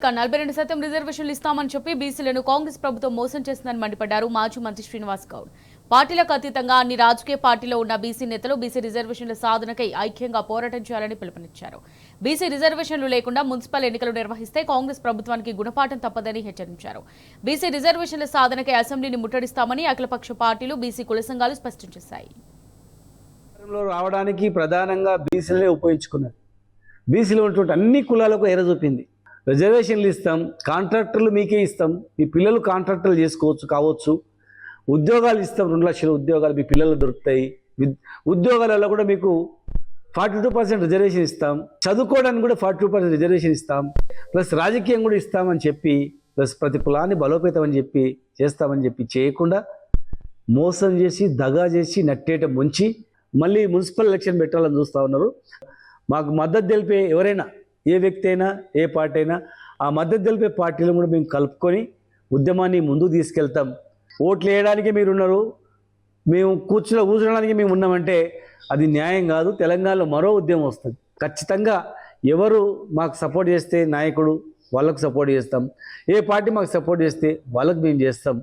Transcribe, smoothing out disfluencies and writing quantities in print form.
42% రిజర్వేషన్లు ఇస్తామని చెప్పి బీసీలను కాంగ్రెస్ ప్రభుత్వం మోసం చేస్తుందని మండిపడ్డారు మాజీ మంత్రి శ్రీనివాస్ గౌడ్. పార్టీలకు అతీతంగా అన్ని రాజకీయ పార్టీలో ఉన్న బీసీ నేతలు బీసీ రిజర్వేషన్ల సాధనకై ఐక్యంగా పోరాటం చేయాలని పిలుపునిచ్చారు. బీసీ రిజర్వేషన్లు లేకుండా మున్సిపల్ ఎన్నికలు నిర్వహిస్తే కాంగ్రెస్ ప్రభుత్వానికి గుణపాఠం తప్పదని హెచ్చరించారు. బీసీ రిజర్వేషన్ల సాధనకై అసెంబ్లీని ముట్టడిస్తామని అఖిలపక్ష పార్టీలు బీసీ కుల సంఘాలు స్పష్టం చేశాయి. రావడానికి ప్రధానంగా బీసీలనే ఉపయోగించుకున్నారు. బీసీలో ఉన్నటువంటి అన్ని కులాలకు ఎర చూపింది. రిజర్వేషన్లు ఇస్తాం, కాంట్రాక్టర్లు మీకే ఇస్తాం, మీ పిల్లలు కాంట్రాక్టర్లు కావచ్చు, ఉద్యోగాలు ఇస్తాం, 2 లక్షల ఉద్యోగాలు మీ పిల్లలు దొరుకుతాయి. ఉద్యోగాలలో కూడా మీకు 42% రిజర్వేషన్ ఇస్తాం, చదువుకోవడానికి కూడా 42% రిజర్వేషన్ ఇస్తాం, ప్లస్ రాజకీయం కూడా ఇస్తామని చెప్పి, ప్లస్ ప్రతి కులాన్ని బలోపేతం అని చెప్పి చేస్తామని చెప్పి చేయకుండా మోసం చేసి దగా చేసి నట్టేట ముంచి మళ్ళీ మున్సిపల్ ఎలక్షన్ పెట్టాలని చూస్తూ ఉన్నారు. మాకు మద్దతు తెలిపే ఎవరైనా, ఏ వ్యక్తి అయినా, ఏ పార్టీ అయినా, ఆ మద్దతు తెలిపే పార్టీలను కూడా మేము కలుపుకొని ఉద్యమాన్ని ముందుకు తీసుకెళ్తాం. ఓట్లు వేయడానికి మీరు ఉన్నారు, మేము కూర్చోడానికి మేము ఉన్నామంటే అది న్యాయం కాదు. తెలంగాణలో మరో ఉద్యమం వస్తుంది. ఖచ్చితంగా ఎవరు మాకు సపోర్ట్ చేస్తే నాయకుడు వాళ్ళకు సపోర్ట్ చేస్తాం, ఏ పార్టీ మాకు సపోర్ట్ చేస్తే వాళ్ళకు మేము చేస్తాం.